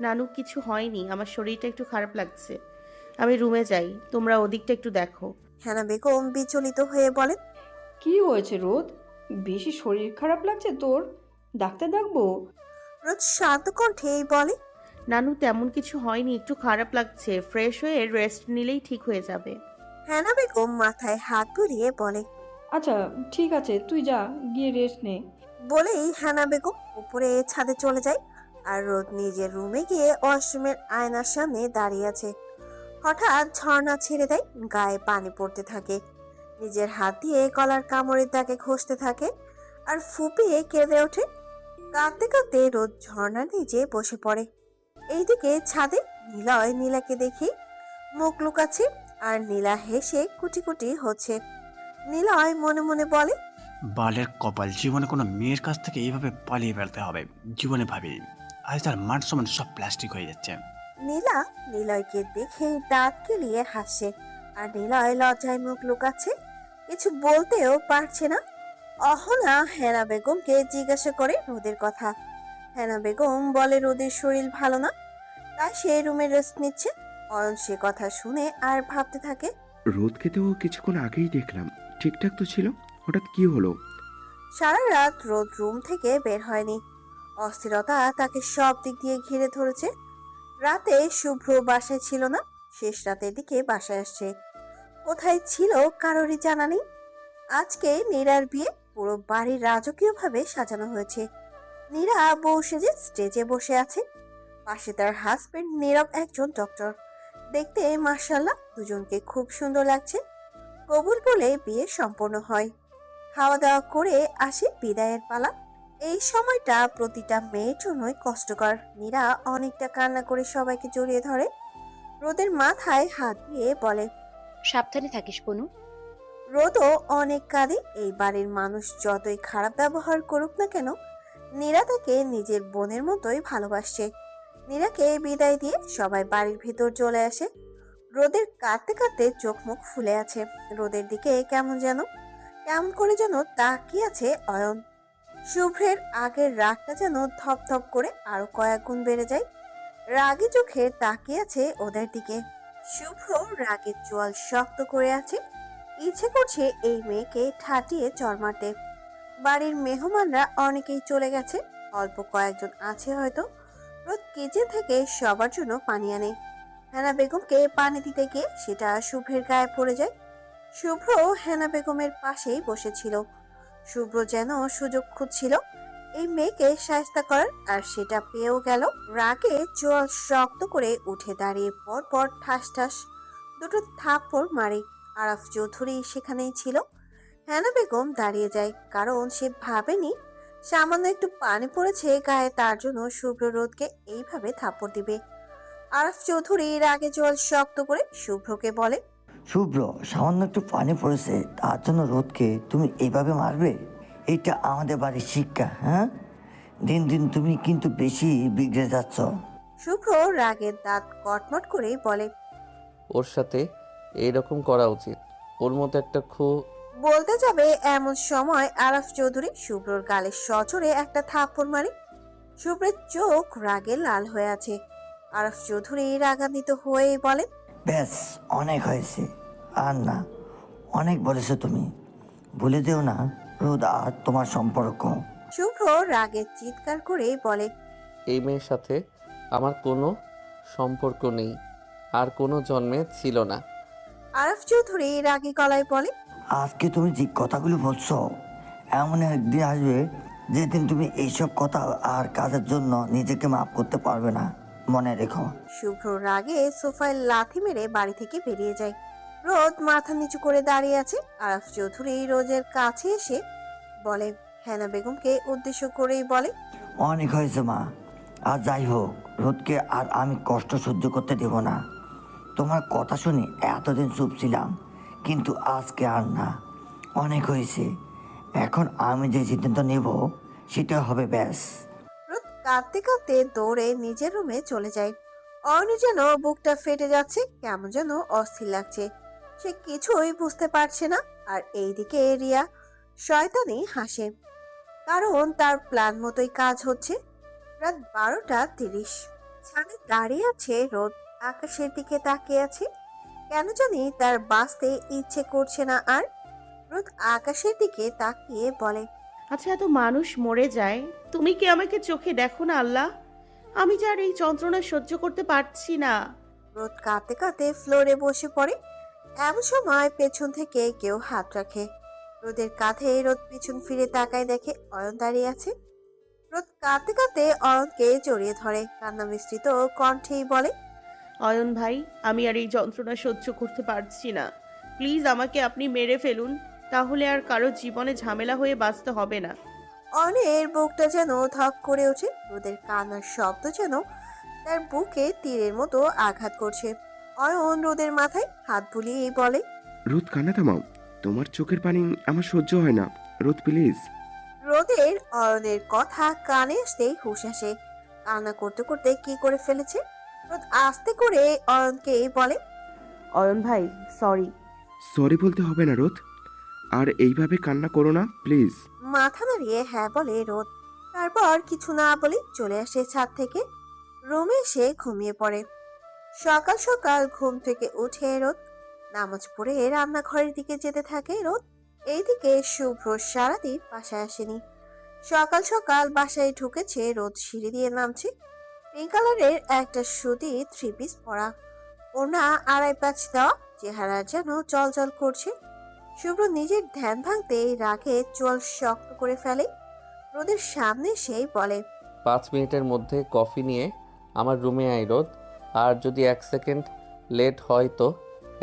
নানু, কিছু হয়নি, আমার শরীরটা একটু খারাপ লাগছে। আমি রুমে যাই, তোমরা ওদিকটা একটু দেখো। হেনা বেগম বিচলিত হয়ে বলেন। কি হয়েছে রোদ? বেশি শরীর খারাপ লাগছে তোর? ডাক্তার ডাকবো? রোদ শান্ত কণ্ঠেই বলে। নানু, তেমন কিছু হয়নি, একটু খারাপ লাগছে, ফ্রেশ হয়ে রেস্ট নিলেই ঠিক হয়ে যাবে। হেনা বেগম মাথায় হাত বুলিয়ে বলে। আচ্ছা, ঠিক আছে, তুই যা, গিয়ে রেস্ট নে। বলেই হেনা বেগম উপরে ছাদে চলে যায়। আর রোদ নিজের রুমে গিয়ে ওয়াশরুমের আয়নার সামনে দাঁড়িয়ে আছে। হঠাৎ ঝর্ণা ছেড়ে দেয়, গায়ে পানি পড়তে থাকে। নিজের হাত দিয়ে গলার কামড়ের দাগে ঘষতে থাকে আর ফুপিয়ে কেঁদে ওঠে। কাঁদতে কাঁদতে রোদ ঝর্ণার নিচে বসে পড়ে। এইদিকে ছাদে নিলয় নীলাকে দেখে মুখ লুকাচ্ছে আর নীলা হেসে কুটি কুটি হচ্ছে। নিলয় মনে মনে বলে। বালের কপাল, জীবনে কোনো মেয়ের কাছ থেকে এইভাবে পালিয়ে বেড়াতে হবে জীবনে ভাবিনি। আজ তার মান সম্মান সব প্লাস্টিক হয়ে যাচ্ছে। নীলা নিলয়কে দেখে দাঁত কেলিয়ে হাসছে আর নিলয় লজ্জায় মুখ লুকাচ্ছে, কিছু বলতেও পারছে না। অহনা হেনা বেগমকে জিজ্ঞাসা করে রোদের কথা। হেনা বেগম বলে রোদের শরীর ভালো না, তাই সে রুমে রেস্ট নিচ্ছে। অয়ন সে কথা শুনে আর ভাবতে থাকে। রোদকে তো কিছুক্ষণ আগেই দেখলাম, ঠিকঠাক তো ছিল, হঠাৎ কি হলো? সারা রাত রোদ রুম থেকে বের হয়নি। অস্থিরতা তাকে সব দিক দিয়ে ঘিরে ধরেছে। রাতে শুভ্র বাসায় ছিল না, শেষ রাতের দিকে বাসায় আসছে। কোথায় ছিল কারোরই জানা নেই। আজকে নীরার বিয়ে, পুরো বাড়ি রাজকীয়ভাবে সাজানো হয়েছে। নীরা বউ সেজে স্টেজে বসে আছে। পাশে তার হাজবেন্ড নীরব, একজন ডক্টর। দেখতে মাশাআল্লাহ দুজনকে খুব সুন্দর লাগছে। কবুল বলে বিয়ে সম্পন্ন হয়। খাওয়া দাওয়া করে আসে বিদায়ের পালা। এই সময়টা প্রতিটা মেয়ের জন্যই কষ্টকর। নীরা অনেকটা কান্না করে সবাইকে জড়িয়ে ধরে। রোদের মাথায় হাত দিয়ে বলে। সাবধানে থাকিস বনু। রোদও অনেক কাঁদে। এই বাড়ির মানুষ যতই খারাপ ব্যবহার করুক না কেন, নীরা তাকে নিজের বোনের মতোই ভালোবাসে। নীরাকে বিদায় দিয়ে সবাই বাড়ির ভিতর চলে আসে। রোদের কাঁদতে কাঁদতে চোখ মুখ ফুলে আছে। রোদের দিকে কেমন করে যেন তাকিয়ে আছে অয়ন। শুভ্রের আগের রাগটা যেন ধপধপ করে আরো কয়েক গুণ বেড়ে যায়। রাগে চোখে তাকিয়ে আছে ওদের দিকে। শুভ্র রাগের জোয়াল শক্ত করে আছে। ইচ্ছে করছে এই মেয়েকে ঠাটিয়ে চড় মারতে। বাড়ির মেহমানরা অনেকেই চলে গেছে, অল্প কয়েকজন আছে হয়তো। রোদ কিচেন থেকে সবার জন্য পানি আনে। হেনা বেগমকে পানি দিতে গিয়ে সেটা শুভ্রের গায়ে পড়ে যায়। শুভ্র হেনা বেগমের পাশেই বসেছিল। শুভ্র যেন সুযোগ খুঁজছিল এই মেয়েকে শায়েস্তা করার, আর সেটা পেয়েও গেল। রাগে চোয়াল শক্ত করে উঠে দাঁড়িয়ে পর পর ঠাস ঠাস দুটো থাপ্পড় মারে। আরাফ চৌধুরী সেখানেই ছিল। হেনা বেগম দাঁড়িয়ে যায়, কারণ সে ভাবেনি সামান্য একটু পানি পড়েছে গায়ে, তার জন্য শুভ্র রোদকে এইভাবে থাপ্পড় দিবে। আরাফ চৌধুরী রাগে জল শক্ত করে শুভ্রকে বলে। শুভ্র, সামান্য একটু পানি পড়েছে তার জন্য রোদকে তুমি এইভাবে মারবে? এটা আমাদের বাড়ির শিক্ষা, হ্যাঁ? দিন দিন তুমি কিন্তু বেশি বিগড়ে যাচ্ছ। শুভ্র রাগের দাঁত কটমট করে বলে। ওর সাথে এইরকম করা উচিত। ওর মতো একটা বলতে যাবে এমন সময় আরাফ চৌধুরী শুভ্রর গালে সজোরে একটা থাপ্পড় মারে। শুভ্রের চোখ রাগে লাল হয়ে আছে। আরাফ চৌধুরী রাগান্বিত হয়ে বলে। ব্যাস, অনেক হয়েছে, আর না। অনেক বলেছো তুমি। ভুলে যেও না রোদ আর তোমার সম্পর্ক। শুভ্র রাগে চিৎকার করে বলে। এই মেয়ের সাথে আমার কোনো সম্পর্ক নেই, আর কোনো জন্মে ছিল না। আরাফ চৌধুরী রাগী গলায় বলে। আজকে তুমি যে কথাগুলো বলছো, এমন একদিন আসবে যেদিন তুমি এইসব কথা আর কাজের জন্য নিজেকে মাফ করতে পারবে না, মনে রেখো। শুভ্র রাগে সোফায় লাথি মেরে বাড়ি থেকে বেরিয়ে যায়। রোদ মাথা নিচু করে দাঁড়িয়ে আছে। আরাফ চৌধুরী রোজের কাছে এসে বলে। হেনা বেগমকে উদ্দেশ্য করেই বলে। অনেক হয়েছে মা, আর যাই হোক, রোদকে আর আমি কষ্ট সহ্য করতে দেব না। তোমার কথা শুনে এতদিন চুপ ছিলাম, কিন্তু আজকে আর না। অনেক হয়েছে। এখন আমি যে সিদ্ধান্ত নেব সেটা হবে ব্যাস। রোদ কাঁদতে কাঁদতে দৌড়ে নিজের রুমে চলে যায়। অয়ন যেন বুকটা ফেটে যাচ্ছে, কেমন যেন অস্থির লাগছে। সে কিছুই বুঝতে পারছে না। আর এইদিকে রিয়া শয়তানি হাসে, কারণ তার প্ল্যান মতোই কাজ হচ্ছে। রাত 12:30। ছাদে দাঁড়িয়ে আছে রোদ, আকাশের দিকে তাকিয়ে আছে। কেন জানি তার বাঁচতে ইচ্ছে করছে না আর। রোদ আকাশের দিকে তাকিয়ে বলে, আচ্ছা, এত মানুষ মরে যায়, তুমি কি আমাকে চোখে দেখো না আল্লাহ? আমি যার এই যন্ত্রণা সহ্য করতে পারছি না। রোদ কাঁদতে কাঁদতে ফ্লোরে বসে পড়ে। এমন সময় পেছন থেকে কেউ হাত রাখে রোদের কাঁধে। রোদ পিছন ফিরে তাকায়, দেখে অয়ন দাঁড়িয়ে আছে। রোদ কাঁদতে কাঁদতে অয়নকে জড়িয়ে ধরে, কান্না মিশ্রিত কণ্ঠেই বলে, অয়ন ভাই, আমি আর এই যন্ত্রণা সহ্য করতে পারছি না। প্লিজ আমাকে আপনি মেরে ফেলুন, তাহলে আর কারো জীবনে ঝামেলা হয়ে বাঁচতে হবে না। অয়নের বুকটা যেন ধক করে ওঠে। রোদের কান্নার শব্দ যেন তার বুকে তীরের মতো আঘাত করছে। অয়ন রোদের মাথায় হাত বুলিয়ে বলে, রোদ কান্না থামাও, তোমার চোখের পানি আমার সহ্য হয় না। রোদ প্লিজ। রোদের অয়নের কথা কানে আসতেই হুঁশ আসে। কান্না করতে করতে কি করে ফেলেছে। রোদ আস্তে করে অয়নকে বলে, অয়ন ভাই, সরি। সরি বলতে হবে না রোদ, আর এইভাবে কান্না করো না প্লিজ। মাথা নাড়িয়ে হ্যাঁ বলে রোদ। তারপর কিছু না বলে চলে আসে ছাদ থেকে। রুমে এসে ঘুমিয়ে পড়ে। সকাল সকাল ঘুম থেকে উঠে রোদ নামাজ পড়ে রান্নাঘরের দিকে যেতে থাকে। রোদ এইদিকে শুভ্র সারাদিন বাসায় আসেনি। সকাল সকাল বাসায় ঢুকেছে। রোদ সিঁড়ি দিয়ে নামছে। পিঙ্ক কালারের একটা সুতি থ্রি পিস পরা, ওনা আড়াই পাঁচ দেওয়া, চেহারা যেন জল করছে। শুভ্র নিজের ধ্যান ভাঙতেই রাগে চোয়াল শক্ত করে ফেলে। রোদের সামনে সেই বলে, 5 মিনিটের মধ্যে কফি নিয়ে আমার রুমে আয় রোদ। আর যদি 1 সেকেন্ড লেট হয় তো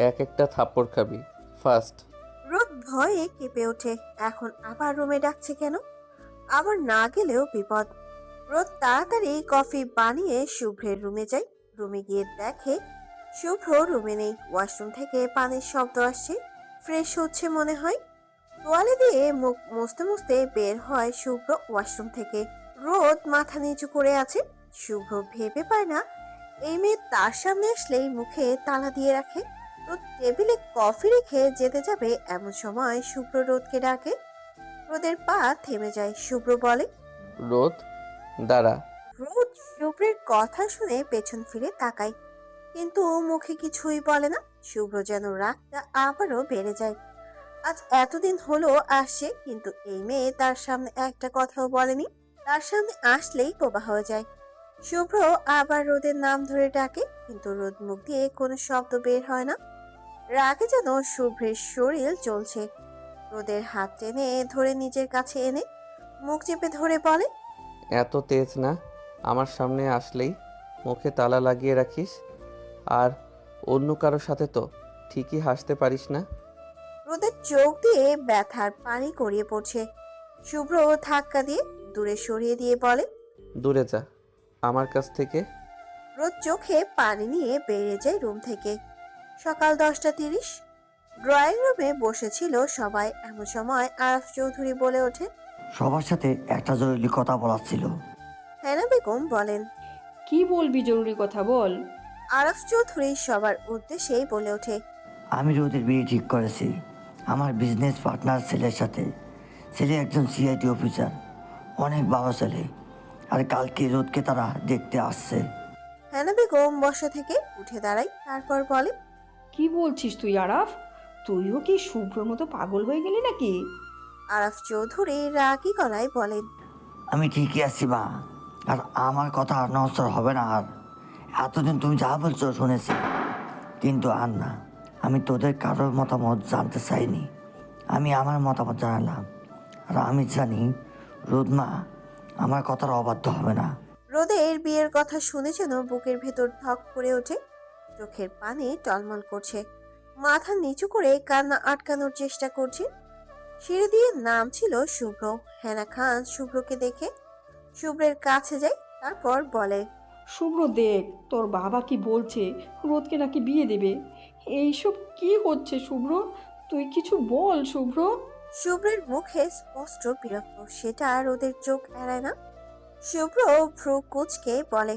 একটা থাপ্পড় খাবি ফার্স্ট। রোদ ভয়ে কেঁপে ওঠে। এখন আবার রুমে ডাকছে কেন? আবার না গেলেও বিপদ। রোদ তাড়াতাড়ি কফি বানিয়ে শুভ্রের রুমে যায়। রুমে গিয়ে দেখে শুভ্র রুমে নেই। ওয়াশরুম থেকে পানির শব্দ আসছে। ফ্রেশ হচ্ছে মনে হয়। তোয়ালে দিয়ে মুখ মুছতে মুছতে বের হয় শুভ্র ওয়াশরুম থেকে। রোদ মাথা নিচু করে আছে। শুভ্র ভেবে পায় না এই মেয়ে তার সামনে আসলেই মুখে তালা দিয়ে রাখে। রোদ টেবিলে কফি রেখে যেতে যাবে, এমন সময় শুভ্র রোদকে ডাকে। রোদের পা থেমে যায়। শুভ্র বলে, রোদ দাঁড়া। রোদ শুভ্রের কথা শুনে পেছন ফিরে তাকায়, কিন্তু মুখে কিছুই বলে না। শুভ্র যেন রাগটা আবারও বেড়ে যায়। আজ এতদিন হলো আসছে, কিন্তু এই মেয়ে তার সামনে একটা কথাও বলেনি। তার সামনে আসলেই বোবা হয়ে যায়। শুভ্র আবার রোদের নাম ধরে ডাকে, কিন্তু রোদ মুখ দিয়ে কোনো শব্দ বের হয় না। রাগে যেন শুভ্রের শরীর চলছে। রোদের হাত টেনে ধরে নিজের কাছে এনে মুখ চেপে ধরে বলে, এত তেজ না, আমার সামনে আসলেই মুখে তালা লাগিয়ে রাখিস। আর অন্য কারোর সাথে তো ঠিকই হাসতে পারিস না। রোদের চোখ দিয়ে ব্যথার পানি গড়িয়ে পড়ছে। শুভ্র ধাক্কা দিয়ে দূরে সরিয়ে দিয়ে বলে, দূরে যা আমার কাছ থেকে। রোদ চোখে পানি নিয়ে বেরিয়ে যায় রুম থেকে। সকাল 10:30। ড্রয়িং রুমে বসেছিল সবাই। এমন সময় আরাফ চৌধুরী বলে ওঠে, সবার সাথে একটা জরুরি কথা বলার ছিল। হেনা বেগম বলেন। কি বলবি, জরুরি কথা বল। আরাফ চৌধুরী সবার উদ্দেশ্যেই বলে ওঠে, আমি রোদের বিয়ে ঠিক করেছি আমার বিজনেস পার্টনার ছেলের সাথে। ছেলে একজন সিআইডি অফিসার, অনেক ভালো ছেলে। আর কালকে রোদকে তারা দেখতে আসছে। হেনা বেগম বসা থেকে উঠে দাঁড়ায়, তারপর বলে, কি বলছিস তুই আরাফ? তুইও কি শুভ্রর মতো পাগল হয়ে গেলি নাকি? আরাফ চৌধুরী রাগী গলায় বলেন, আমি ঠিকই আছি মা, আর আমার কথা আর নষ্ট হবে না। আর এতদিন তুমি যা বলছো শুনেছি, কিন্তু আর না। আমি তোদের কারোর মতামত জানতে চাইনি, আমি আমার মতামত জানালাম। আর আমি জানি রোদমা আমার কথার অবাধ্য হবে না। রোদের বিয়ের কথা শুনে যেন বুকের ভেতর ধক করে ওঠে। চোখের পানি টলমল করছে। মাথা নিচু করে কান্না আটকানোর চেষ্টা করছে। সিঁড়ি দিয়ে নামছিল শুভ্র। হেনা খান শুভ্রকে দেখে শুভ্রের কাছে যায়, তারপর বলে, শুভ্র দেখ, তোর বাবা কি বলছে, রোদকে নাকি বিয়ে দেবে। এইসব কি হচ্ছে শুভ্র? তুই কিছু বল শুভ্র। শুভ্রের মুখে স্পষ্ট বিরক্ত, সেটা রোদের চোখ এড়ায় না। শুভ্র ভ্রু কুচকে বলে,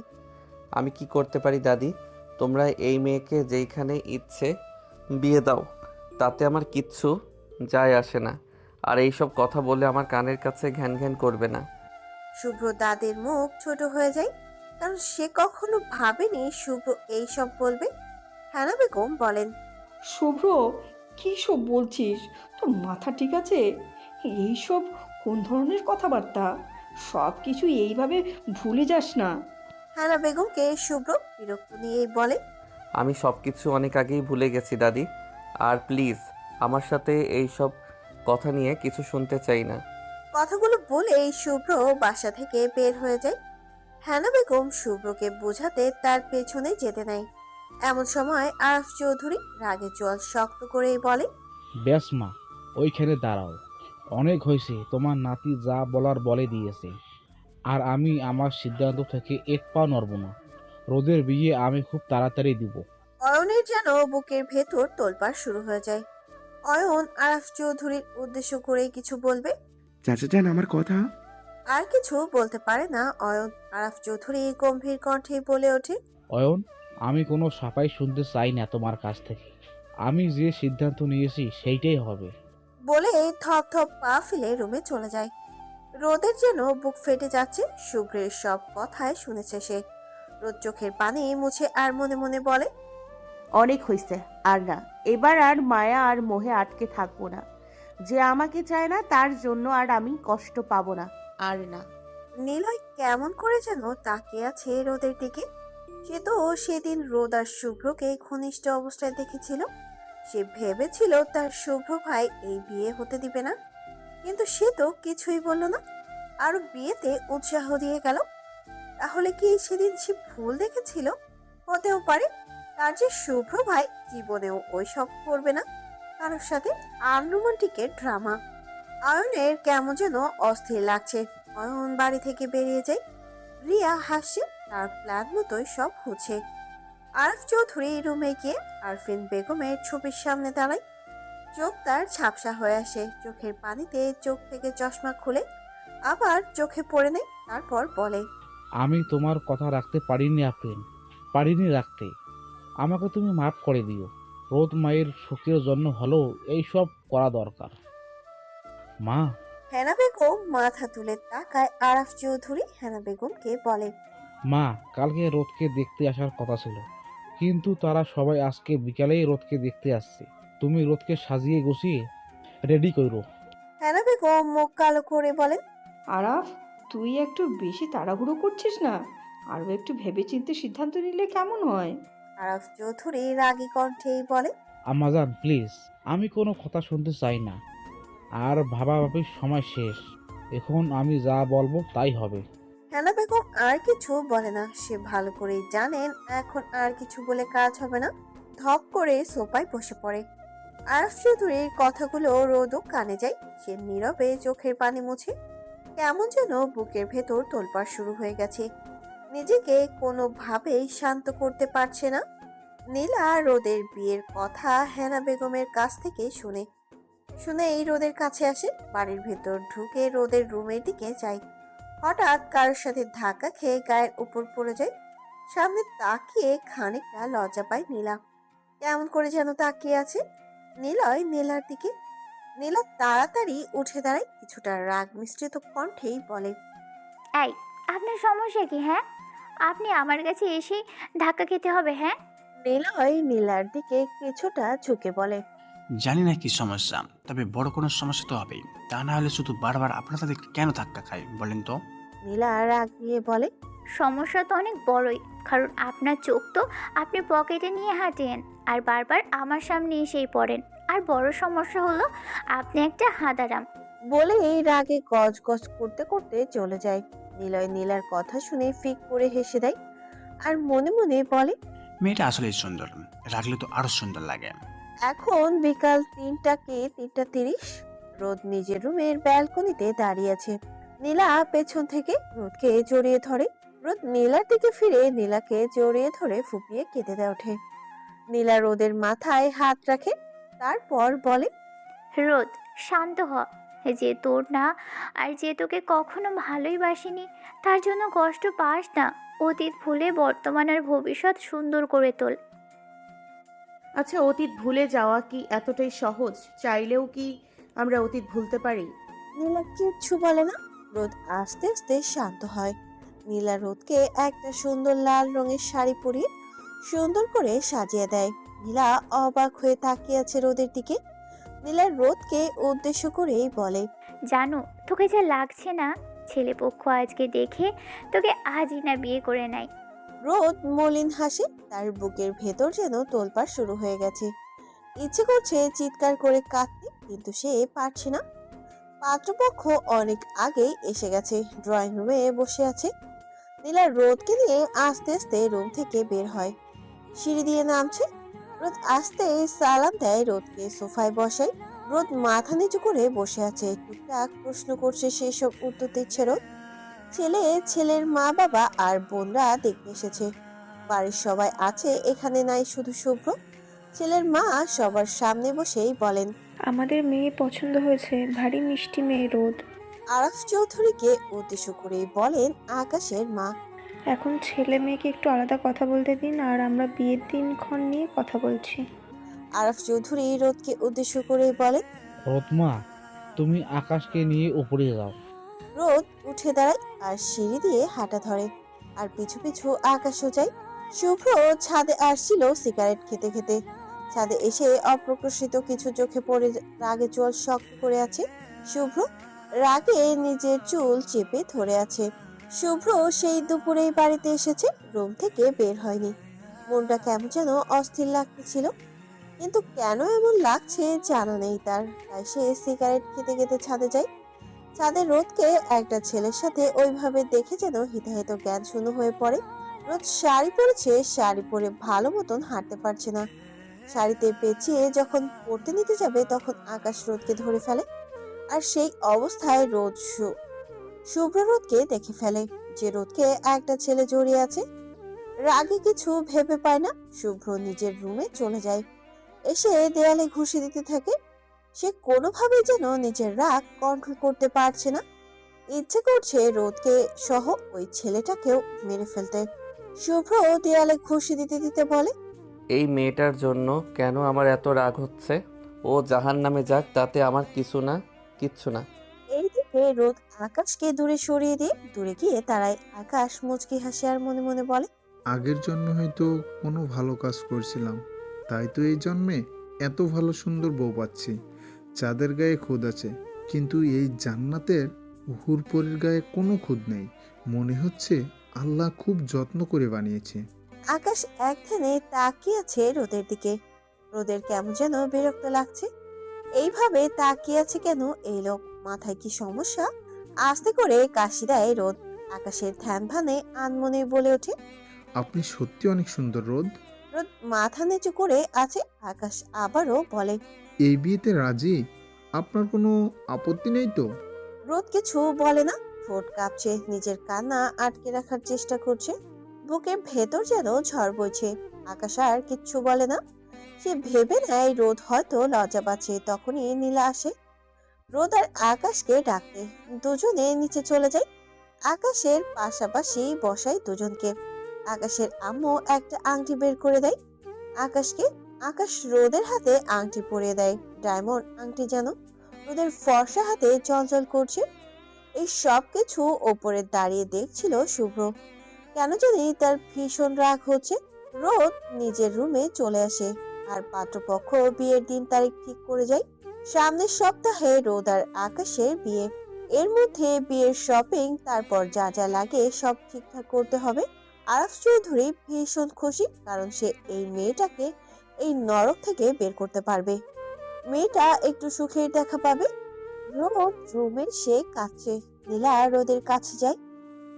আমি কি করতে পারি দাদি? তোমরা এই মেয়েকে যেইখানে ইচ্ছে বিয়ে দাও, তাতে আমার কিচ্ছু যায় আসে না। আর এইসব কথা বলে আমার কানের কাছে ঘ্যান ঘ্যান করবে না। শুভ্র দাদের মুখ ছোট হয়ে যায়। কারণ সে কখনো ভাবেনি শুভ্র এইসব বলবে। হেনা বেগম বলেন, শুভ্র, কী সব বলছিস? তোর মাথা ঠিক আছে? এইসব কোন ধরনের কথাবার্তা? সব কিছু এইভাবে ভুলে যাস না। হেনা বেগমকে শুভ্র বিরক্ত নিয়েই বলে, আমি সব কিছু অনেক আগেই ভুলে গেছি দাদি। আর প্লিজ আমার সাথে এই সব কথা নিয়ে কিছু শুনতে চাই না। কথাগুলো বলেই শুভ্র বাসা থেকে বের হয়ে যায়। হেনা বেগম শুভ্রকে বোঝাতে তার পেছনে যেতে নেয়। এমন সময় আরফ চৌধুরী রাগে জল শক্ত করেই বলে, ব্যাস মা, ওইখানে দাঁড়াও। অনেক হয়েছে, তোমার নাতি যা বলার বলে দিয়েছে। আর আমি আমার সিদ্ধান্ত থেকে এক পা নড়ব না। রোদের বিয়ে আমি খুব তাড়াতাড়ি দিব। অয়নের যেন বুকের ভেতর তোলপাড় শুরু হয়ে যায়। অয়ন আরফ চৌধুরীর উদ্দেশ্য করে কিছু বলবে, চাচা যান আমার কথা। আর কিছু বলতে পারে না অয়ন। আরফ চৌধুরী গম্ভীর কণ্ঠে বলে ওঠে, অয়ন, আমি কোনো সাফাই শুনতে চাই না তোমার কাছ থেকে। আমি যে সিদ্ধান্ত নিয়েছি সেইটাই হবে। বলে থপ থপ পা ফেলে রুমে চলে যায়। রোদের যেন বুক ফেটে যাচ্ছে। শুভ্রের সব কথাই শুনেছে সে। রোদ চোখের পানি মুছে আর মনে মনে বলে, অনেক হয়েছে, আর না, এবার আর মায়া আর মোহে আটকে থাকবো না। যে আমাকে চায় না তার জন্য আর আমি কষ্ট পাবো না, আর না। নিলয় কেমন করে যেন তাকিয়ে আছে রোদের দিকে। সে তো সেদিন রোদ আর শুভ্রকে ঘনিষ্ঠ অবস্থায় দেখেছিল। সে ভেবেছিল তার শুভ্র ভাই এই বিয়ে হতে দিবে না, কিন্তু সে তো কিছুই বলল না, আরো বিয়েতে উৎসাহ দিয়ে গেল। তাহলে কি সেদিন সে ভুল দেখেছিল? হতেও পারে তার যে শুভ্র ভাই জীবনেও ওইসব করবে না কারোর সাথে আনরোমান্টিকের ড্রামা। অয়নের কেমন যেন অস্থির লাগছে। অয়ন বাড়ি থেকে বেরিয়ে যায়। রিয়া হাসছে, তার প্ল্যান মতোই সব হচ্ছে। আরফ চৌধুরী রুমে গিয়ে আরফিন বেগমের ছবির সামনে দাঁড়ায়। চোখ তার ঝাপসা হয়ে আসে। চোখের পানিতে চোখ থেকে চশমা খুলে আবার চোখে পড়ে নেয়। তারপর বলে, আমি তোমার কথা রাখতে পারিনি আফরিন, পারিনি রাখতে। আমাকে তুমি মাফ করে দিও। রোদ মায়ের সুখের জন্য হলেও এইসব করা দরকার। মা, হেনা বেগম মাথা তুলে তাকায় আরফ চৌধুরী হেনা বেগমকে বলে, মা, কালকে রোদকে দেখতে আসার কথা ছিল, কিন্তু তারা সবাই আজকে বিকালেই রোদকে দেখতে আসছে। তুমি রোদকে সাজিয়ে গুছিয়ে রেডি করো। হেনা বেগম মুখ কালো করে বলেন, আরাফ, তুই একটু বেশি তাড়াহুড়ো করছিস না? আরও একটু ভেবেচিন্তে সিদ্ধান্ত নিলে কেমন হয়? আরফ চৌধুরী রাগী কণ্ঠেই বলে, আমাজান প্লিজ, আমি কোনো কথা শুনতে চাই না। আর ভাবাভাবির সময় শেষ। এখন আমি যা বলবো তাই হবে। হেনা বেগম আর কিছু বলে না। সে ভালো করেই জানেন এখন আর কিছু বলে কাজ হবে না। ধপ করে সোফায় বসে পড়ে। আরফ চৌধুরীর কথাগুলো রোদও কানে যায়। সে নীরবে চোখের পানি মুছে। কেমন যেন বুকের ভেতর তোলপাড় শুরু হয়ে গেছে। নিজেকে কোনোভাবেই শান্ত করতে পারছে না। নীলা রোদের বিয়ের কথা হেনা বেগমের কাছ থেকে শুনেই রোদের কাছে আসে। বাড়ির ভেতর ঢুকে রোদের রুমের দিকে যায়। হঠাৎ কারোর সাথে ধাক্কা খেয়ে গায়ের উপর পড়ে যায়। সামনে তাকিয়ে খানিকটা লজ্জা পায় নীলা। কেমন করে যেন তাকিয়ে আছে। নীলয় নীলার দিকে। নীলা তাড়াতাড়ি উঠে দাঁড়ায়, কিছুটা রাগ মিশ্রিত কণ্ঠেই বলে, এই, আপনার সমস্যা কি? হ্যাঁ, আপনি আমার কাছে এসে ধাক্কা খেতে হবে? হ্যাঁ, নীলয় নীলার দিকে কিছুটা ঝুঁকে বলে, জানি না কি সমস্যা, তবে বড় কোনো সমস্যা তো হবেই। তা না হলে শুধু বারবার আপনার তাদের কেন ধাক্কা খায় বলেন তো? নীলা রাগ নিয়ে বলে, সমস্যা তো অনেক বড়ই, কারণ আপনার চোখ তো আপনি পকেটে নিয়ে হাঁটেন আর বারবার আমার সামনে এসেই পড়েন। আর বড় সমস্যা হলো আপনি একটা হাঁদারাম। বলে এই রাগে গজ গজ করতে করতে চলে যায়। নীলয় নীলার কথা শুনে ফিক করে হেসে দেয় আর মনে মনে বলে, মেয়েটা আসলেই সুন্দর, রাখলে তো আরো সুন্দর লাগে। এখন বিকাল 3:30। রোদ নিজের রুমের ব্যালকনিতে দাঁড়িয়ে আছে। নীলা পেছন থেকে রোদকে জড়িয়ে ধরে। রোদ নীলার দিকে ফিরে নীলাকে জড়িয়ে ধরে ফুপিয়ে কেঁদে দেয় ওঠে। নীলা রোদের মাথায় হাত রাখে, তারপর বলে, রোদ, শান্ত হ। যে তোর না আর যে তোকে কখনো ভালোই বাসেনি তার জন্য কষ্ট পাস না। অতীত ভুলে বর্তমান আর ভবিষ্যৎ সুন্দর করে তোল। আচ্ছা, অতীত ভুলে যাওয়া কি এতটাই সহজ? চাইলেও কি আমরা অতীত ভুলতে পারি? নীলা কিচ্ছু বলে না। রোদ আস্তে আস্তে শান্ত হয়। নীলা রোদকে একটা সুন্দর লাল রঙের শাড়ি পরিয়ে সুন্দর করে সাজিয়ে দেয়। নীলা অবাক হয়ে তাকিয়ে আছে রোদের দিকে। নীলা রোদকে উদ্দেশ্য করেই বলে, জানো তোকে যা লাগছে না, ছেলেপক্ষ আজকে দেখে তোকে আজই না বিয়ে করে নেয়। রোদ মলিন হাসে, তার বুকের ভেতর যেন তোলপাড় শুরু হয়ে গেছে। ইচ্ছে করছে চিৎকার করে কাঁদতে, কিন্তু সে পারছে না। পাত্রপক্ষ অনেক আগেই এসে গেছে, ড্রয়িং রুমে বসে আছে। নীলা রোদকে নিয়ে আস্তে আস্তে রুম থেকে বের হয়, সিঁড়ি দিয়ে নামছে। রোদ আস্তে সালাম দেয় রোদকে, সোফায় বসায়। রোদ মাথা নিচু করে বসে আছে, টুকটাক প্রশ্ন করছে, সেসব উত্তর দিচ্ছে রোদ। ছেলের মা বাবা আর বোনরা দেখতে এসেছে। বাড়ির সবাই আছে, এখানে নাই শুধু শুভ্র। ছেলের মা সবার সামনে বসেই বলেন, আমাদের মেয়ে পছন্দ হয়েছে, ভারী মিষ্টি মেয়ে রোদ। আরাফ চৌধুরীকে উদ্দেশ্য করে বলেন আকাশের মা। এখন ছেলে মেয়েকে একটু আলাদা কথা বলতে দিন, আর আমরা বিয়ের দিনক্ষণ নিয়ে কথা বলছি। আরাফ চৌধুরী রোদকে উদ্দেশ্য করে বলেন। রোদমা, তুমি আকাশকে নিয়ে উপরে যাও। রোদ উঠে দাঁড়ায় আর সিঁড়ি দিয়ে হাঁটা ধরে, আর পিছু পিছু আকাশও যায়। শুভ্র ছাদে আসছিল সিগারেট খেতে খেতে। ছাদে এসে অপ্রকাশিত কিছু চোখে পড়ে, রাগে চুল শক্ত করে আছে শুভ্র। রাগে নিজের চুল চেপে ধরে আছে। শুভ্র সেই দুপুরেই বাড়িতে এসেছে, রুম থেকে বের হয়নি। মনটা কেমন যেন অস্থির লাগতেছিল, কিন্তু কেন এমন লাগছে জানা নেই তার। তাই সে সিগারেট খেতে খেতে ছাদে যায়। ছাদে রোদকে একটা ছেলের সাথে ওইভাবে দেখে যেন হিতাহিত জ্ঞান শূন্য হয়ে পড়ে। রোদ শাড়ি পরেছে, শাড়ি পরে ভালো মতন হাঁটতে পারছে না। শাড়িতে পেঁচিয়ে যখন পড়তে নিতে যাবে, তখন আকাশ রোদকে ধরে ফেলে। আর সেই অবস্থায় শুভ্র রোদকে দেখে ফেলে যে রোদকে একটা ছেলে জড়িয়ে আছে। রাগে কিছু ভেবে পায় না, শুভ্র নিজের রুমে চলে যায়। এসে দেয়ালে ঘুষি দিতে থাকে। সে কোনোভাবেই যেন নিজের রাগ কন্ট্রোল করতে পারছে না। ইচ্ছে করছে রোদকে সহ ওই ছেলেটাকেও মেরে ফেলতে। শুভ্র দেয়ালে ঘুষি দিতে দিতে বলে, এই মেয়েটার জন্য কেন আমার এত রাগ হচ্ছে? ও জাহান্নামে যাক, তাতে আমার কিচ্ছু না। এইদিকে রোদ আকাশকে দূরে সরিয়ে দিয়ে দূরে গিয়ে দাঁড়ায়। আকাশ মুচকি হাসে আর মনে মনে বলে, আগের জন্য হয়তো কোনো ভালো কাজ করছিলাম, তাই তো এই জন্মে এত ভালো সুন্দর বউ পাচ্ছি। চাঁদের গায়ে খুদ আছে, কিন্তু এই জান্নাতের হুরপরির গায়ে কোনো খুদ নেই। মনে হচ্ছে আল্লাহ খুব যত্ন করে বানিয়েছে। আকাশ একধানে তাকিয়ে আছে রোদের দিকে। রোদের কেমন যেন বিরক্ত লাগছে। এইভাবে তাকিয়ে আছে কেন এই লোক? মাথায় কি সমস্যা? আস্তে করে কাশি দেয় রোদ। আকাশের ধ্যান ভানে আনমনে বলে ওঠে, আপনি সত্যি অনেক সুন্দর রোদ। রোদ মাথা নিচু করে আছে। আকাশ আবারও বলে, এই বিয়েতে রাজি? আপনার কোনো আপত্তি নেই তো? রোদ কিছু বলে না, ঠোঁট কাঁপছে, নিজের কান্না আটকে রাখার চেষ্টা করছে। বুকের ভেতর যেন ঝড় বইছে। আকাশ আর কিচ্ছু বলে না। সে ভেবে নেয় রোদ হয়তো লজ্জা পাচ্ছে। তখনই নীলা আসে রোদ আর আকাশকে ডাকতে। দুজনে নিচে চলে যায়। আকাশের পাশাপাশি বসায় দুজনকে। আকাশের আম্মু একটা আংটি বের করে দেয় আকাশকে। আকাশ রোদের হাতে আংটি পরিয়ে দেয়, ডায়মন্ড আংটি যেন। রোদের ফর্সা হাতে চঞ্চল করছে। এই সব কিছু ওপরে দাঁড়িয়ে দেখছিল শুভ্র। কেন জানি তার ভীষণ রাগ হচ্ছে। রোদ নিজের রুমে চলে আসে, আর পাত্রপক্ষ বিয়ের দিন তারিখ ঠিক করে যায়। সামনের সপ্তাহে রোদ আর আকাশের বিয়ে। এর মধ্যে বিয়ের শপিং, তারপর যা যা লাগে সব ঠিকঠাক করতে হবে। আরাফ চৌধুরী ভীষণ খুশি, কারণ সে এই মেয়েটাকে এই নরক থেকে বের করতে পারবে। মেয়েটা একটু সুখের দেখা পাবে। রোদ রুমে সে কাঁদছে। নীলা রোদের কাছে যায়।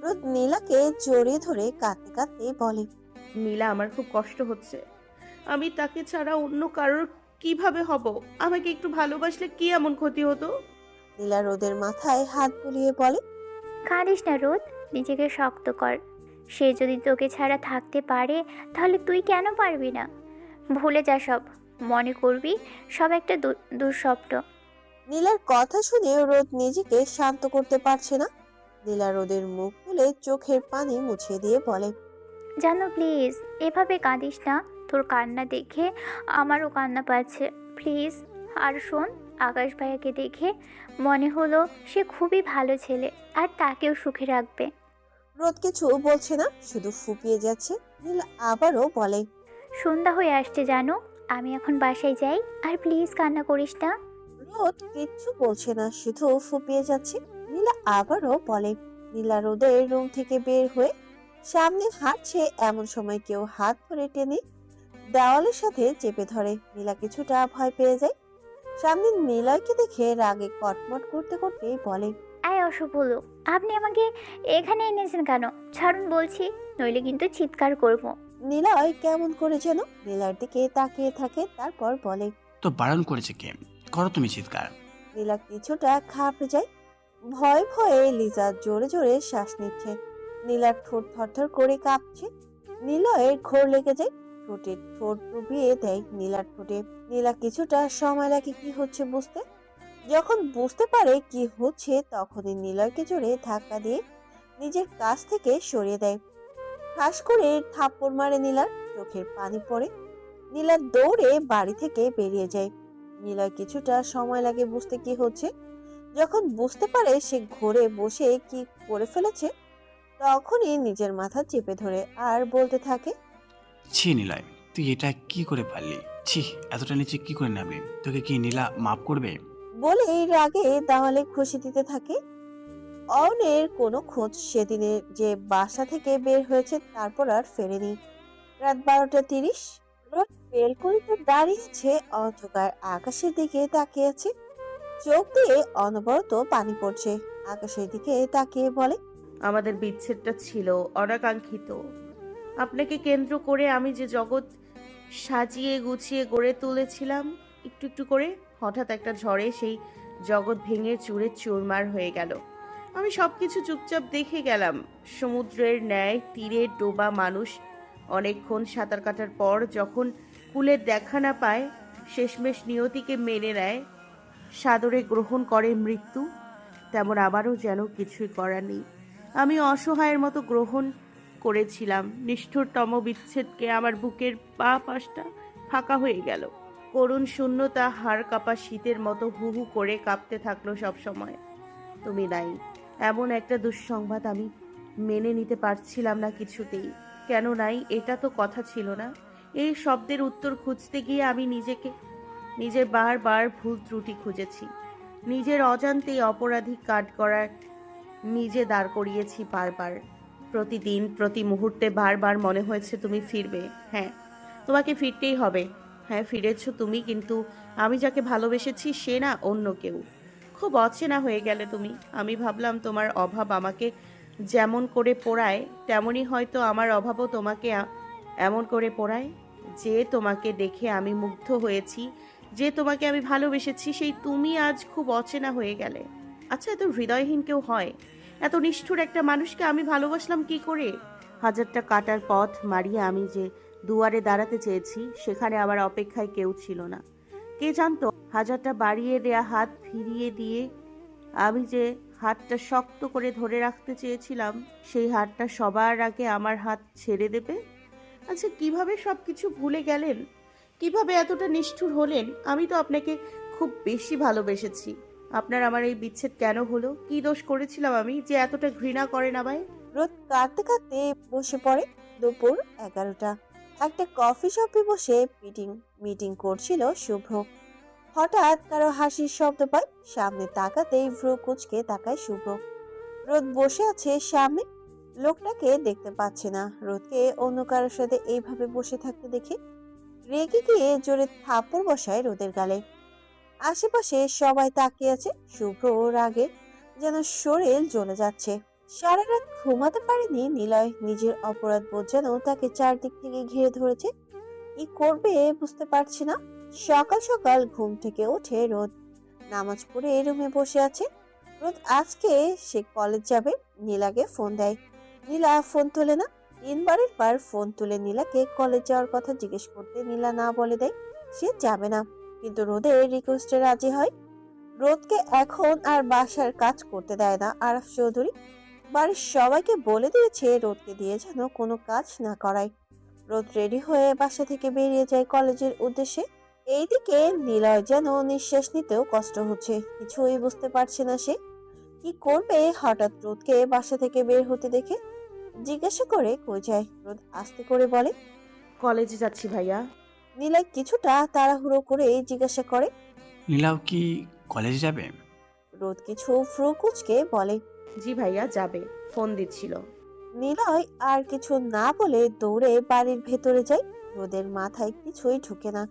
রোদ নীলাকে জড়িয়ে ধরে কাঁদতে কাঁদতে বলে, নীলা, আমার খুব কষ্ট হচ্ছে। আমি তাকে ছাড়া অন্য কারোর কিভাবে হব? আমাকে একটু ভালোবাসলে কি এমন ক্ষতি হতো? নীলা রোদের মাথায় হাত বুলিয়ে বলে, কাঁদিস না রোদ, নিজেকে শক্ত কর। সে যদি তোকে ছাড়া থাকতে পারে, তাহলে তুই কেন পারবি না? ভুলে যা সব, মনে করবি সব একটা দুঃস্বপ্ন। নীলার কথা শুনে রোদ নিজেকে শান্ত করতে পারছে না। নীলা রোদের মুখ তুলে চোখের পানি মুছিয়ে দিয়ে বলে, জানো প্লিজ, এভাবে কাঁদিস না। তোর কান্না দেখে আমারও কান্না পাচ্ছে, প্লিজ। আর শোন, আকাশ ভাইয়াকে দেখে মনে হলো সে খুবই ভালো ছেলে, আর তাকেও সুখে রাখবে। রোদ কিছু বলছে না, শুধু ফুপিয়ে যাচ্ছে। নীলা আবারও বলে, সন্ধ্যা হয়ে আসছে জানো, আমি এখন বাসায় যাই, আর প্লিজ কান্না করিস না। রোদ কিচ্ছু বলছে না, শুধু ফুপিয়ে যাচ্ছে। নীলা আবারও বলে। নীলা রোদের রুম থেকে বের হয়ে সামনে হাঁটছে, এমন সময় কেউ হাত ধরে টেনে দেওয়ালের সাথে চেপে ধরে। নীলা কিছুটা ভয় পেয়ে যায়। সামনে নিলয়কে দেখে রাগে কটমট করতে করতে বলে, আয় অশুভ লোক, আপনি আমাকে এখানে এনেছেন কেন? ছাড়ুন বলছি, নইলে কিন্তু চিৎকার করব। নিলয় কেমন করে যেন নীলার দিকে তাকিয়ে থাকে, তারপর বলে। তো বারণ করেছে কে? করো তুমি চিৎকার। নীলা কিছুটা ঘাবড়ে যায়। ভয়ে ভয়ে লিজা জোরে জোরে শ্বাস নিচ্ছে। নীলার ঠোঁট থরথর করে কাঁপছে। নিলয়ের ঘোর লেগে যায়। ঠোঁটে ঠোঁট ডুবিয়ে দেয় নীলার ঠোঁটে। নীলা কিছুটা সময় লাগে কি হচ্ছে বুঝতে। যখন বুঝতে পারে কি হচ্ছে, তখনই নিলয়কে জোরে ধাক্কা দিয়ে নিজের কাছ থেকে সরিয়ে দেয়। ঠাস করে থাপ্পড় মারে নীলার, চোখের পানি পড়ে। নীলা দৌড়ে বাড়ি থেকে বেরিয়ে যায়। নীলয় কিছুটা সময় লাগে বুঝতে কি হচ্ছে। যখন বুঝতে পারে সে ঘরে বসে কি করে ফেলেছে, তখনই নিজের মাথা চেপে ধরে আর বলতে থাকে, ছি নিলয়, তুই এটা কি করে পারলি? ছি, এতটা নিচে কি করে নামলি? তোকে কি নীলা মাফ করবে? বলে রাগে দেওয়ালে খুশি দিতে থাকে। অয়নের কোনো খোঁজ সেদিনে যে বাসা থেকে বের হয়েছে তারপর আর ফেরেনি। রাত 12:30, রোদ বেলকনিতে দাঁড়িয়েছে, অন্ধকার আকাশের দিকে তাকিয়ে আছে। চোখ দিয়ে অনবরত পানি পড়ছে। আকাশের দিকে তাকিয়ে বলে, আমাদের বিচ্ছেদটা ছিল অনাকাঙ্ক্ষিত। আপনাকে কেন্দ্র করে আমি যে জগৎ সাজিয়ে গুছিয়ে গড়ে তুলেছিলাম একটু একটু করে, হঠাৎ একটা ঝড়ে সেই জগৎ ভেঙে চুরে চুরমার হয়ে গেল। আমি সবকিছু চুপচাপ দেখে গেলাম। সমুদ্রের ন্যায় তীরে ডোবা মানুষ অনেকক্ষণ সাঁতার কাটার পর যখন কূলের দেখা না পায়, শেষমেশ নিয়তিকে মেনে নেয়, সাদরে গ্রহণ করে মৃত্যু, তেমন আমারও যেন কিছুই করার নেই। আমি অসহায়ের মতো গ্রহণ করেছিলাম নিষ্ঠুরতম বিচ্ছেদকে। আমার বুকের পা পাশটা ফাঁকা হয়ে গেল। করুণ শূন্যতা হাড় কাঁপা শীতের মতো হু হু করে কাঁপতে থাকলো সব সময়। তুমি নাই, এমন একটা দুঃসংবাদ আমি মেনে নিতে পারছিলাম না কিছুতেই। কেন নাই এটা তো কথা ছিল না। এই শব্দের উত্তর খুঁজতে গিয়ে আমি নিজের বারবার ভুল ত্রুটি খুঁজেছি। নিজের অজান্তেই অপরাধী কাঠ করার নিজে দাঁড় করিয়েছি বারবার। প্রতিদিন প্রতি মুহূর্তে বারবার মনে হয়েছে তুমি ফিরবে। হ্যাঁ, তোমাকে ফিরতেই হবে। হ্যাঁ, ফিরেছো তুমি, কিন্তু আমি যাকে ভালোবেসেছি সে না, অন্য কেউ। খুব অচেনা হয়ে গেলে তুমি। আমি ভাবলাম তোমার অভাব আমাকে যেমন করে পোড়ায়, তেমনই হয়তো আমার অভাবও তোমাকে এমন করে পোড়ায়। যে তোমাকে দেখে আমি মুগ্ধ হয়েছি, যে তোমাকে আমি ভালোবেসেছি, সেই তুমি আজ খুব অচেনা হয়ে গেলে। আচ্ছা, এত হৃদয়হীন কেউ হয়? এত নিষ্ঠুর একটা মানুষকে আমি ভালোবাসলাম কি করে? হাজারটা কাটার পথ মারিয়ে আমি যে দুয়ারে দাঁড়াতে চেয়েছি, সেখানে আমার অপেক্ষায় কেউ ছিল না। কে জানতো, হাজারটা বাড়িয়ে দেয়া হাত ফিরিয়ে দিয়ে আমি যে হাতটা শক্ত করে ধরে রাখতে চেয়েছিলাম, সেই হাতটা সবার আগে আমার হাত ছেড়ে দেবে। আচ্ছা, কিভাবে সব কিছু ভুলে গেলেন? কিভাবে এতটা নিষ্ঠুর হলেন? আমি তো আপনাকে খুব বেশি ভালোবেসেছি। আপনার আমার এই বিচ্ছেদ কেন হলো? কি দোষ করেছিলাম আমি যে এতটা ঘৃণা করেন আমায়? রোদ কাঁদতে কাঁদতে বসে পড়ে। দুপুর 11টা। একটা কফি শপে বসে মিটিং করছিল শুভ্র। হঠাৎ কারো হাসির শব্দ পায়। সামনে তাকাতেই ভ্রু কুঁচকে তাকায় শুভ্র। রোদ বসে আছে সামনে, লোকটাকে দেখতে পাচ্ছে না। রোদকে অন্য কারোর সাথে এইভাবে বসে থাকতে দেখে রেগে গিয়ে জোরে থাপ্পড় বসায় রোদের গালে। আশেপাশে সবাই তাকিয়ে আছে। শুভ্র রাগে যেন শরীর জ্বলে যাচ্ছে। সারা রাত ঘুমাতে পারেনি নিলয়। নিজের অপরাধ বোধ যেন তাকে চারদিক থেকে ঘিরে ধরেছে। কি করবে বুঝতে পারছে না। সকাল সকাল ঘুম থেকে উঠে রোদ নামাজ পড়ে রুমে বসে আছে। রোদ আজকে সে কলেজ যাবে। নীলাকে ফোন দেয়। নীলা ফোন তোলে না। 3বারের বার ফোন তুলে নীলাকে কলেজ যাওয়ার কথা জিজ্ঞেস করতে নীলা না বলে দেয় সে যাবে না, কিন্তু রোদের রিকোয়েস্টে রাজি হয়। রোদকে এখন আর বাসার কাজ করতে দেয় না আরাফ চৌধুরী। বাড়ির সবাইকে বলে দিয়েছে রোদকে দিয়ে যেন কোনো কাজ না করায়। রোদ রেডি হয়ে বাসা থেকে বেরিয়ে যায় কলেজের উদ্দেশ্যে। এইদিকে নিলয় যেন নিঃশ্বাস নিতেও কষ্ট হচ্ছে। কিছুই বুঝতে পারছে না সে কি করবে। হঠাৎ রোদকে বাসা থেকে বের হতে দেখে জিজ্ঞাসা করে কই যায়। রোদ আস্তে করে বলে, কলেজে যাচ্ছি ভাইয়া। নিলয় কিছুটা তাড়াহুড়ো করে জিজ্ঞাসা করে। নীলাও কি কলেজে যাবে? রোদ কিছু ফ্রু কুচকে বলে। জি ভাইয়া যাবে, ফোন দিচ্ছিল। নিলয় আর কিছু না বলে দৌড়ে বাড়ির ভেতরে যায়। রোদের মাথায় কিছুই ঢুকে না,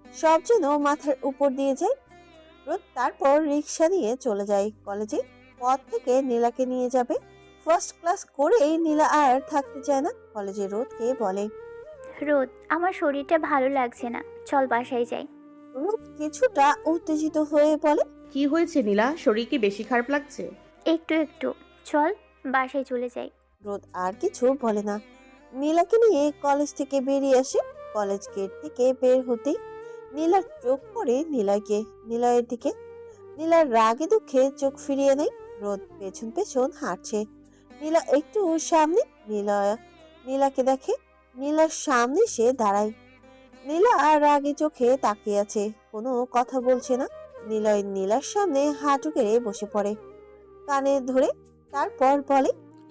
সব যেন মাথার উপর দিয়ে যায়। রোদ তারপর রিক্সা নিয়ে চলে যায় কলেজে। পথ থেকে নীলাকে নিয়ে যাবে। ফার্স্ট ক্লাস করেই নীলা আর থাকতে চায় না। কলেজে রোদকে বলে। রোদ, আমার শরীরটা ভালো লাগছে না, চল বাসায় যাই। রোদ কিছুটা উত্তেজিত হয়ে বলে। কি হয়েছে নীলা, শরীর কি বেশি খারাপ লাগছে? একটু একটু, চল বাসায় চলে যাই। রোদ আর কিছু বলে না। নীলাকে নিয়ে কলেজ থেকে বেরিয়ে আসে। কলেজ গেট থেকে বের হতেই নীলার চোখ পড়ে নিলয়ের দিকে। নীলার রাগে দুঃখে চোখ ফিরিয়ে নেয়। রোদ পেছন পেছন হাঁটছে। নীলা একটু সামনে, নীলাকে দেখে। নীলার সামনে সে দাঁড়ায়। নীলা রাগে চোখে তাকিয়ে আছে, কোনো কথা বলছে না। নীলার সামনে হাঁটু গেড়ে বসে পড়ে, কানে ধরে। তারপর বলে,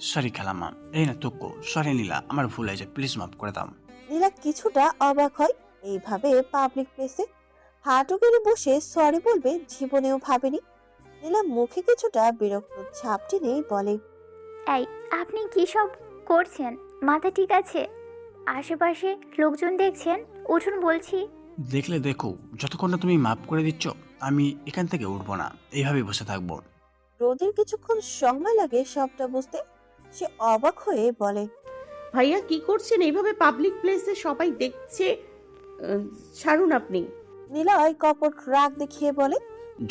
সরি খালাম্মা, এই না তোকো, সরি নীলা, আমার ভুল হয়েছে, প্লিজ মাফ করে দাও। নীলা কিছুটা অবাক হয়। এইভাবে পাবলিক প্লেসে হাঁটু গেড়ে বসে সরি বলবে জীবনেও ভাবেনি। নীলা মুখে কিছুটা বিরক্ত ছাপ টেনেই বলে, এই, আপনি কি সব করছেন? মাথা ঠিক আছে? আশেপাশে লোকজন দেখছেন, উঠুন বলছি। দেখলে দেখো, যতক্ষণ না তুমি মাফ করে দিচ্ছ আমি এখান থেকে উঠবো না, এইভাবেই বসে থাকবো। রোদের কিছুক্ষণ সময় লাগে সবটা বুঝতে। সে অবাক হয়ে বলে, ভাইয়া কি করছেন এইভাবে পাবলিক প্লেসে, সবাই দেখছে। ছাড়ুন আপনি। নীলয় কপট রাগ দেখিয়ে বলে।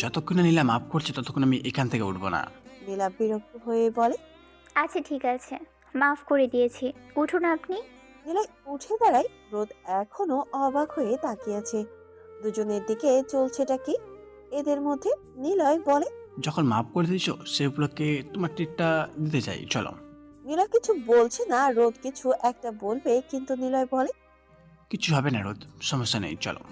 যতক্ষণ না নীলা মাফ করছে ততক্ষণ আমি এখান থেকে উঠবো না। নীলা বিরক্ত হয়ে বলে, আচ্ছা ঠিক আছে, মাফ করে দিয়েছি, উঠুন আপনি। নীলয় উঠে দাঁড়ায়। রোদ এখনো অবাক হয়ে তাকিয়ে আছে। দুজনের দিকে চলছেটা কি এদের মধ্যে। নীলয় বলে, যখন মাফ করে দিয়েছ সে উপলক্ষে তোমার ট্রিটটা দিতে চাই, চলো। নীলয় কিছু বলছে না। রোদ কিছু একটা বলবে, কিন্তু নীলয় বলে, কিছু হবে না রোদ, সমস্যা নেই, চলো।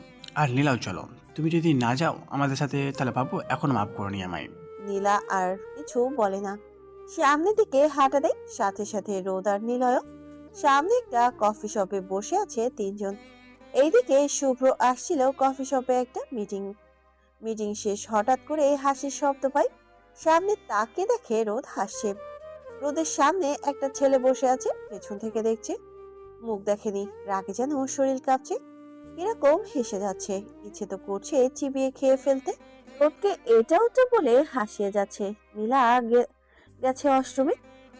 আর নীলাও চলো, তুমি যদি না যাও আমাদের সাথে তাহলে ভাবো এখনো মাফ করনি আমায়। নীলা আর কিছু বলে না। সামনের দিকে হাঁটা দেয়। সাথে সাথে রোদ আর নীলয় সামনে একটা কফি শপে বসে আছে তিনজন। এইদিকে শুভ্র আসছিল কফি শপে একটা মিটিং শেষ হঠাৎ করে হাসির শব্দ পায়। সামনে তাকে দেখে রোদ হাসছে। রোদের সামনে একটা ছেলে বসে আছে, পেছন থেকে দেখছে। মুখ দেখেনি, রাগে যেন শরীর কাঁপছে। এরকম হেসে যাচ্ছে, ইচ্ছে তো করছে চিবিয়ে খেয়ে ফেলতে। রোদকে এটা ওটা বলে হাসিয়ে যাচ্ছে। নীলা গেছে অষ্টমে।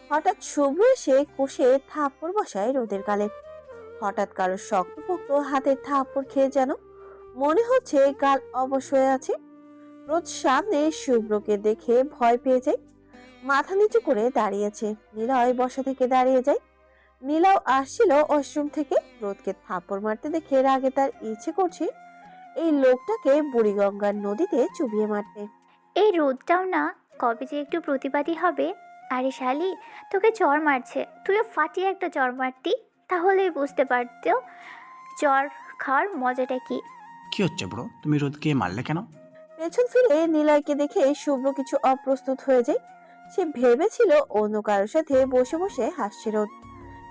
হঠাৎ শুভ্র এসে কষে থাপ্পড় বসায় রোদের গালে। হঠাৎ কারো শক্তপোক্ত হাতের থাপ্পড় খেয়ে যেন মনে হচ্ছে গাল অবশ হয়ে আছে। রোদ সামনে শুভ্রকে দেখে ভয় পেয়ে যায়, মাথা নিচু করে দাঁড়িয়েছে। নীলয় বসা থেকে দাঁড়িয়ে যায়। নীলাও আসছিল ওয়াশরুম থেকে। রোদকে থাপ্পড় মারতে দেখে রাগে তার ইচ্ছে করছে এই লোকটাকে বুড়িগঙ্গার নদীতে চুবিয়ে মারতে। এই রোদটাও না কবে যে একটু প্রতিবাদী হবে। আরে শালি, তোকে চর মারছে, তুইও ফাটিয়ে একটা চর মারতি, তাহলেই বুঝতে পারতো চর খাওয়ার মজাটা কি। কি হচ্ছে ব্রো, তুমি রোদকে মারলে কেন? পেছন ফিরে নিলয়কে দেখে শুভ্র কিছু অপ্রস্তুত হয়ে যায়। সে ভেবেছিল অন্য কারোর সাথে বসে বসে হাসছে রোদ,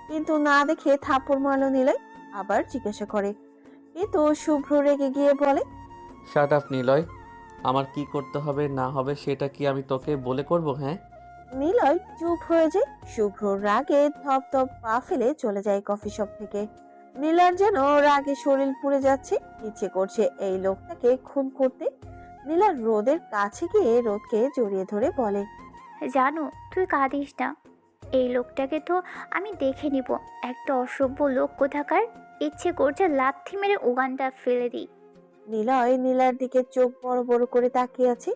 কিন্তু না দেখে থাপ্পড় মারল নিলয়। আবার জিজ্ঞাসা করে, কিন্তু শুভ্র রেগে গিয়ে বলে, শাট আপ নিলয়, আমার কি করতে হবে না হবে সেটা কি আমি তোকে বলে করব? হ্যাঁ। নিলয় চুপ হয়ে যায়। শুভ্র রাগে ধপ ধপ পা ফেলে চলে যায় কফি শপ থেকে। নীলার যেন রাগে শরীর পুড়ে যাচ্ছে, ইচ্ছে করছে এই লোকটাকে খুন করতে। নীলা রোদের কাছে গিয়ে রোদকে জড়িয়ে ধরে বলে, জানো, তুই কাঁদিস না, এই লোকটাকে তো আমি দেখে নিব। একটা অসভ্য লোক কোথাকার, ইচ্ছে করছে লাথি মেরে ওগানটা ফেলে দিই। নিলয় নীলার দিকে চোখ বড় বড় করে তাকিয়ে আছে।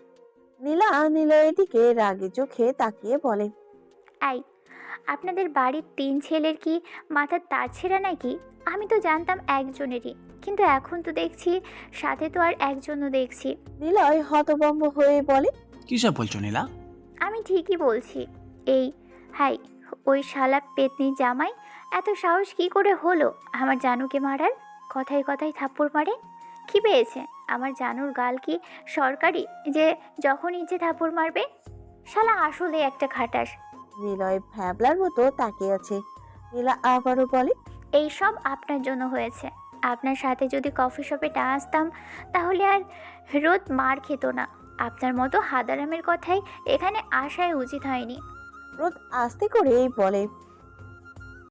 নীলা নিলয়ের দিকে রাগে চোখে তাকিয়ে বলে, আই, আপনাদের বাড়ির 3 ছেলের কি মাথার তার ছেঁড়া নাকি? আমি তো জানতাম একজনেরই, কিন্তু এখন তো দেখছি সাথে তো আর একজনও দেখছি। নিলয় হতভম্ব হয়ে বলে, কি সব বলছো নীলা? আমি ঠিকই বলছি। এই হাই, ওই শালা পেতনি জামাই এত সাহস কি করে হলো আমার জানুকে মারার? কথায় কথায় থাপ্পড় মারে। কি পেয়েছে আমার জানুর গাল কি সরকারি যে যখন ইচ্ছে থাপ্পড় মারবে? শালা আসলে একটা খাটাস। নিলয় ভ্যাবলার মতো তাকিয়ে আছে। নীলা আবারও বলে, এই সব আপনার জন্য হয়েছে। আপনার সাথে যদি কফি শপে না আসতাম তাহলে আর রোদ মার খেত না। আপনার মতো হাদারামের কথাই এখানে আসাই উচিত হয়নি। রোদ আস্তে করেই বলে,